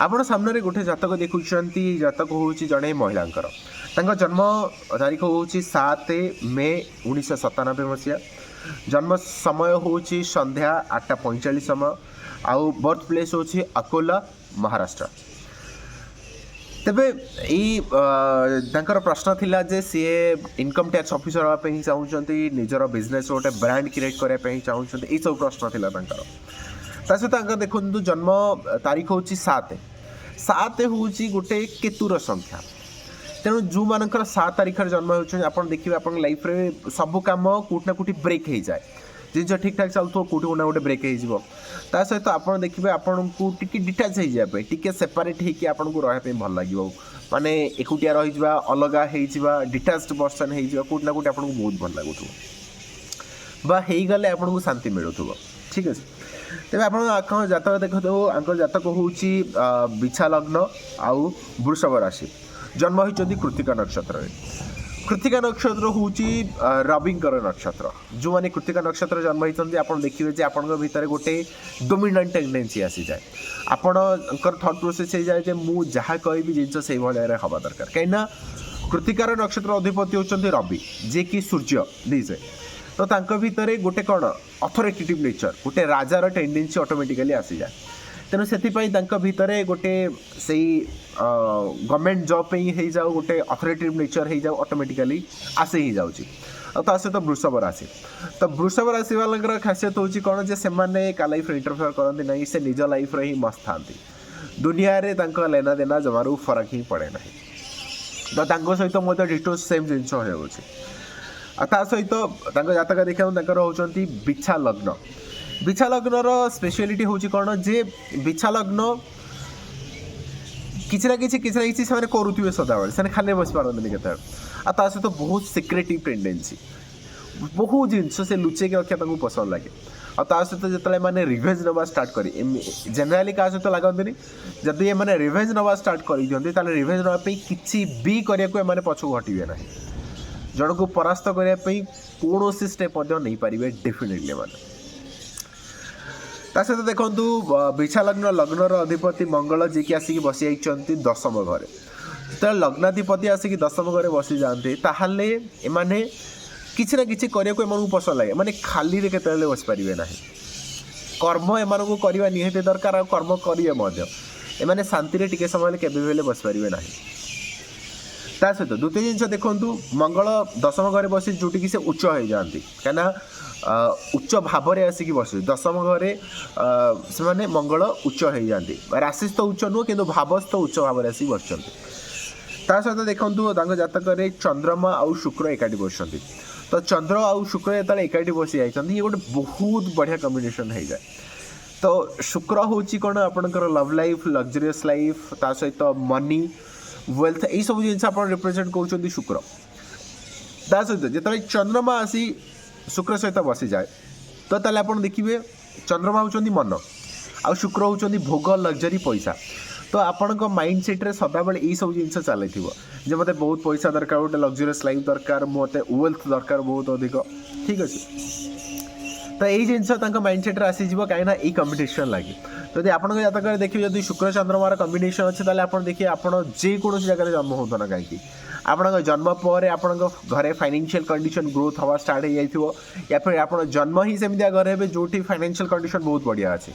आपण सामने गोटे जातक देखुं जातक हूँ जड़े महिलांकर जन्म तारीख हूँ 7 मे 1997 मसीहा। जन्म समय हूँ संध्या 8:45 समय। आउ बर्थ प्लेस हूँ अकोला महाराष्ट्र। तेबे तांकर प्रश्न थिला जे सी इनकम टैक्स ऑफिसर होगापी चाहूँगी, निजर बिजनेस गोटे ब्रांड क्रिएट करने चाहूँगी, यही सब प्रश्न थिला तांकर। ता सहित देखु जन्म तारीख हूँ 7 हूँ गोटे केतुर संख्या। तेणु जो मानकर 7 तारीख जन्म होती आप देखिए आप लाइफ रे सब कम कोटना कोटी ब्रेक हो जाए, जिन ठीक ठाक चलुव कौट ना गोटे ब्रेक हो सहित आप देखिए आपन को टी डिटाच हो जाए टी सेपरेट होकर आपन को रहा भल लगे, माने एकुटिया रही अलग हो डिटाच्ड पर्सन हो कौट ना कौट आपको बहुत भल लगुव बा हो गले आपको शांति मिलूँ। ठीक अच्छे तेज आप जातक देखो आंकर जातक हूँ बिछा लग्न आउ वृषभ राशि। जन्म होती कृतिका नक्षत्र। कृतिका नक्षत्र हूँ रविंकर नक्षत्र। जो मैंने कृतिका नक्षत्र जन्म होती आप देखिए आप भितर गोटे डोमिनेंट टेंडेंसी आसी जाए, आपणकर थॉट प्रोसेस हो जाए मुझे जहाँ कहि जिन से भाया हवा दरकार कहीं कृतिकार नक्षत्र अधिपति होती रवि जे कि सूर्य दिजे। तो तांको भितर गोटे कौन अथॉरिटेटिव नेचर गोटे राजार टेंडेंसी ऑटोमेटिकली आसी जाए। तेणु से भितर गोटे से गवर्नमेंट जॉब पे ही जाओ गोटे अथॉरिटेटिव नेचर हो जाओ ऑटोमेटिकली आसे ही जाऊँगी। ता सहित वृषभ राशि। तो वृषभ राशि वाला खासियत हूँ कौन जे से का लाइफ इंटरफेयर करते ना, से निज लाइफ रे ही मस्त था दुनिया रे लेना देना जमारू फरक ही पड़े ना। तो सहित मतलब डिटो सेम जिनस हो सहित जातक देखा होती बिछा लग्न। बिछा लग्न स्पेशलिटी हूँ कौन जे बिछा लग्न किसी ना किसी से करुवे सदाबे से खाली बस पारती के सहित बहुत सिक्रेटिव टेंडेंसी बहुत जिनस से लुचेक रखा पसंद लगे। आ सहित जो मैंने रिवेंज नवा स्टार्ट कर जेनेराली क्या सहित लगती जदि ये रिवेंज नवा स्टार्ट कर दिखते रिवेंज नापी किसी भी करने पछू हटे ना, जन को परास्त करने कौन स्टेप नहीं पारे डेफिनेटली मैंने। सहित देखु बिछा लग्न लग्नर अधिपति मंगल जी की आसिक बसी जाइए 10म घरे। तो लग्नाधिपति आसिक 10म घरे बसी जाते ताहले एमाने किसी ना किसी करने को पसंद लगे, माने खाली केतले बस पारे ना। कर्म एम को करवा निहाती दरकार आ कर्म करेंगे एमाने शांति टिके समय केबे बस पारे ना। ता सहित द्वितीय जिनस देखु मंगल 10म घरे बसी जोटि से उच्च हो जाती कहीं उच्च भाव में आसिक बस 10म घरे से मंगल उच्च हो जाती राशिस्थ उच्च नुह कि भावस्थ उच्च भाव में आसिक बस। ता सहित देखो जातक चंद्रमा आउ शुक्र एकाठी बस। तो चंद्र आउ शुक्र जो एकाठी बसी जाती ये गोटे बहुत बढ़िया कम्बिनेसन हो जाए। तो शुक्र हूँ कौन आपंकर लव लाइफ लग्जरीयस लाइफ ता सहित मनी वेल्थ यही सब जिन आप रिप्रेजेंट कर शुक्र। ता सहित जो चंद्रमा आसी शुक्र सहित बसी जाए तो ताले आप देखिए चंद्रमा होती मन आ शुक्र होती भोग लग्जरी पैसा। तो आपण माइंड सेट रे सदाबले यही सब जिन चल जे मते बहुत पैसा दरकार गोटे लग्जरीयस लाइफ दरकार मते वेल्थ दरकार बहुत अधिक। ठीक अच्छे तो यही जिनस माइंड सेट आसीज कहीं कम्बिनेसन लगे। तो आप जातक देखिए जब शुक्र चंद्रमार कम्बिनेसन अच्छे आप देखिए आप जेकोसी जगह जन्म हो ना कहीं आपण जन्म पर आपण घरे फाइनेंशियल कंडीशन ग्रोथ हवा स्टार्ट हो जाइथिबो या फिर आप जन्म ही सेमिया घर हे जो फाइनेंशियल कंडीशन बहुत बढ़िया अच्छे।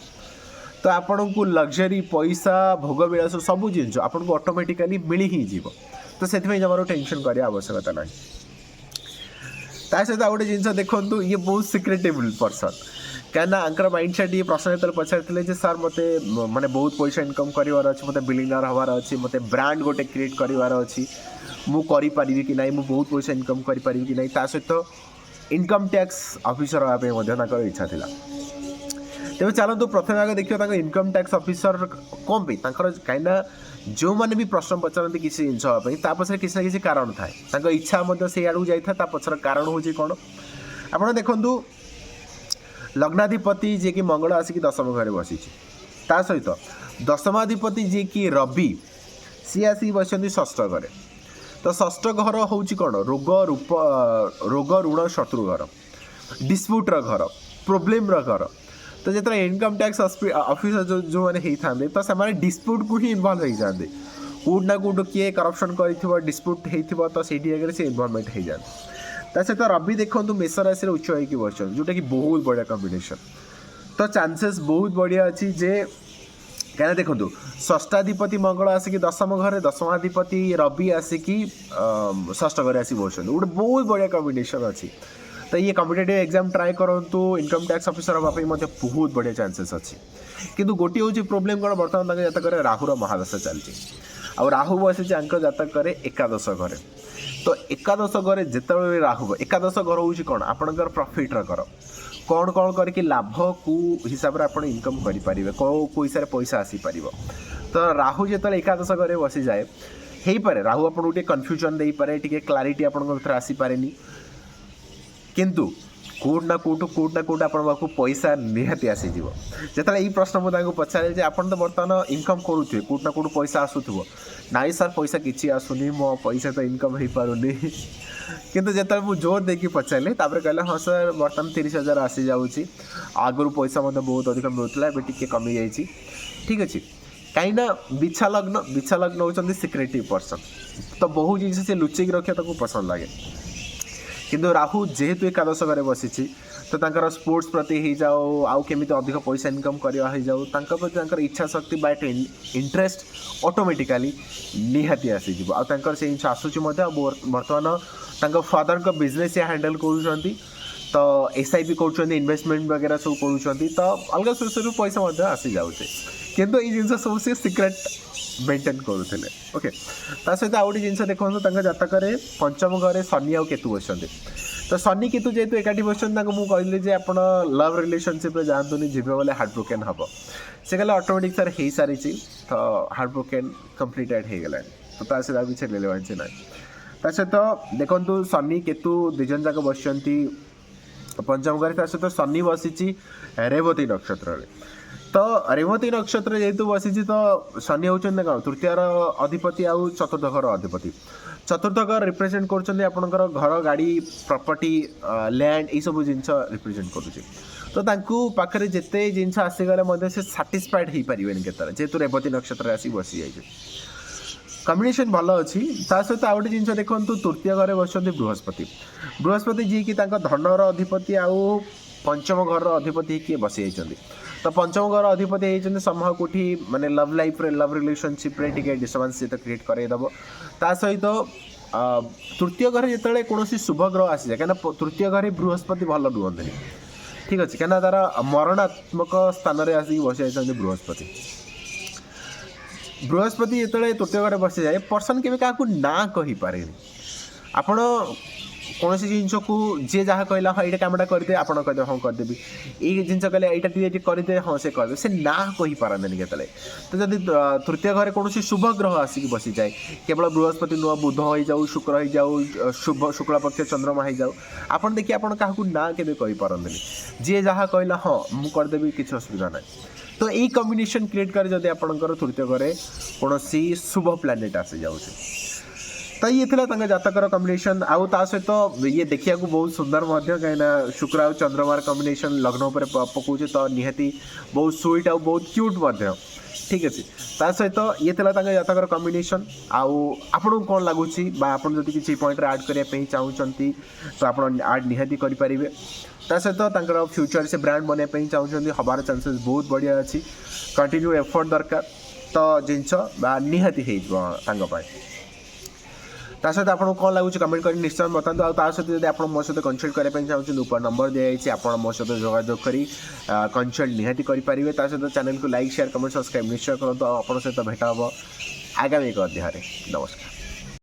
तो आपण को लग्जरी पैसा भोग विलास सब जिन आपको ऑटोमेटिकली मिल ही जीव। तो से जमार टेंशन कर आवश्यकता ना। ता सहित गोटे जिन देखो ये बहुत सिक्रेटिव पर्सन क्या आंकर माइंड सेट ये प्रश्न जो पचारे सर मत माने बहुत पैसा इनकम करार अच्छे मत बिलियनर हबार अच्छे मत ब्रांड गोटे क्रिएट करार अच्छी मुझे कि ना मुझे बहुत पैसा इनकम करी कि ना। ता सहित इनकम टैक्स ऑफिसर होगा इच्छा था। तेज चलतु प्रथम आगे देखिए इनकम टैक्स ऑफिसर कौन पे कहीं जो मैंने भी प्रश्न पचारती किसी जिन पछे किसी ना किसी कारण थाए इच्छा से आड़ जाता पचर कारण हूँ कौन आप देखु लग्नाधिपति जी की मंगल आसिक 10म घरे बसी ता सहित 10माधिपति जी की रवि सी आसिक बसती 6ठ घरे। तो 6ठ घर हूँ कौन रोग ऋण शत्रु घर डिस्प्यूटर घर प्रोब्लेम घर। तो जो इनकम टैक्स ऑफिसर जो मैंने होते तो से डिस्प्यूट को ही इनवल्व हो जाते कौट ना कौट किए करप्शन कर डिस्प्यूट हो तो से इनवल्वमेंट हो जाए ता सहित रवि देखो मेष राशि उच्च होगी बस जोटा कि बहुत बढ़िया कॉम्बिनेशन तो चांसेस बहुत बढ़िया अच्छी जे क्या देखो षष्ठाधिपति मंगल आसिक दशम घर दशमाधिपति रवि आसिक षष्ठ घर आसी बस गोटे बहुत बढ़िया कॉम्बिनेशन अच्छी तो ये कॉम्पिटिटिव एग्जाम ट्राए करूँ इनकम टैक्स ऑफिसर हाँपाई बहुत बढ़िया चांसेस अच्छी किंतु गोटे हूँ प्रोब्लेम कौन बर्तमान जातक राहुर महादशा चलती आ राहु बसी जातक एकादश घरे तो एकादश घरे जिते राहु एकादश घर हूँ कौन आपणकर प्रॉफिट घर कौन कौन करके लाभ को हिसाब से आप इनकम करेंगे कौ हिसाब से पैसा आसीपर तो राहु जो एकादश घरे बसी जाए हो पारे राहु आपको गोटे कन्फ्यूजन दे पारे टी क्लारीटी आप आसीपारे किंतु कौट ना कौट आपको पैसा निहाती आसीज जो ये प्रश्न मुझे पचारे आप तो बर्तमान इनकम करुवे कौट ना कौट पैसा आसुव नाई सर पैसा किसी आसुनी मो पैसा तो इनकम हो पारुनी किंतु जो मुझे जोर देकी पचारे कहले हाँ सर बर्तमान 30,000 आसी जाऊँगी आगुरी पैसा बहुत अधिक मिलूला टी कमी जाइए ठीक अच्छे कहीं बिछा लग्न होती सिक्रेटिव पर्सन तो बहुत जिन से लुचेक रखा पसंद लगे किंतु राहु जेहेतु एकादश घरे बसी तो तांकर स्पोर्ट्स प्रति हो जाओ आउ केमी अधिक पैसा इनकम करवा हो जाओ प्रति इच्छा शक्ति बाट इंटरेस्ट ऑटोमेटिकली निहाती आसीज आर से जिन आसूँ बर्तमान फादर का बिजनेस हैंडल कर तो SIP कर इन्वेस्टमेंट वगैरह सब कर तो अलग सोर्स पैसा आसी जाऊे किंतु ये जिन सब से सिक्रेट मेंटेन करुले ओके सहित आउ गए जिन देखो जातक पंचम घरे शनि आउ केतु बस तो शनि केतु जेहतु एकाठी बस मुझे कहली आप लव रिलेशनशिप जातुनि जीवे बोले हार्ट ब्रोकेन हम से कहले ऑटोमेटिक सर हो सारी तो हार्ट ब्रोकेन कम्प्लीटेड हो गला तो सहित किसी रिलेवेन्स ना सहित देखो शनि केतु दुजन जाक बस पंचम घरे सहित शनि बसी रेवती नक्षत्र तो रेवती नक्षत्र जेहेतु बसी तो शनि होती कौन तृतीयर अधिपति आउ चतुर्थ घर अधिपति चतुर्थ घर रिप्रेजेंट कर घर गाड़ी प्रॉपर्टी लैंड ये सब जिन रिप्रेजेंट करुँचे तो पाखे जिते जिन आसीगले से साटिस्फाइड हो पारे केतरे जेहेतु रेवती नक्षत्र आसी बसी जाइए कॉम्बिनेशन भल अच्छी सहित आउ गए जिन देखो तृतीय घरे बस बृहस्पति जी कि धनर अधिपति आउ पंचम घर अधिपति किए बसी जाइए तो पंचम घर अधिपति होती समूह कौटी माने लव लाइफ रे लव रिलेशनशिप रे टिके डिस्टर्बेंस सहित क्रिएट करदेव ता सहित तृतीय घर जो कौन शुभ ग्रह आसी जाए कहीं तृतीय घर बृहस्पति भल रुहंती ठीक अच्छे कहीं तार मरणात्मक स्थान में आसिक बसी जाती बृहस्पति जो तृतीय घर बसी जाए पर्सन के ना कहीपे आपण कौन जिन को जी जहाँ कहला हाँ ये कमटा करदे आप कहदे हाँ करदेवी ये जिन कहले यहाँ करदे हाँ से करदे से ना कही पारती के तो जब तृतीय घर कौन शुभ ग्रह आसिक बसी जाए केवल बृहस्पति नुआ बुध हो जाऊ शुक्र हो जाऊ शुभ शुक्ल पक्ष चंद्रमा हो जाऊ आप देखिए आप ना के कहीपरती जी जहाँ कहला हाँ मुझे करदेवी किसी असुविधा ना तो यही कॉम्बिनेशन क्रिएट करे जब आपंकर तृतीय घरे कौन शुभ प्लानेट आसी जाऊँ तो ये थी जातकर कॉम्बिनेशन आउ ता सहित ये देखा बहुत सुंदर कहीं शुक्र आ चंद्रमार कॉम्बिनेशन लग्न पर पकाऊे तो निहाती बहुत स्वीट आउ बहुत क्यूट ठीक अच्छे ता सहित ये थी जातकर कॉम्बिनेशन आउ आपको कौन लगुच आप किसी पॉइंट ऐड करने चाहते तो आप ऐड निहाती करेंगे ता सहित फ्यूचर से ब्रांड बनवाई चाहते हबार चांसेस बहुत बढ़िया अच्छी कंटिन्यू एफर्ट दरकार तो जिनस निहाती हो ता सहित आपको कौन लगुच कमेंट कर निश्चय बताते आ सहित जब आप मो सहित कनसल्ट करने चाहते ऊपर नंबर दिखाई आप मो सहित जोगाजोग कर कनसल्ट निहाती करेंगे ता सहित चैनल को लाइक शेयर कमेंट सब्सक्राइब निश्चय करूँ आप सहित भेट हम आगामी एक अध्याय नमस्कार।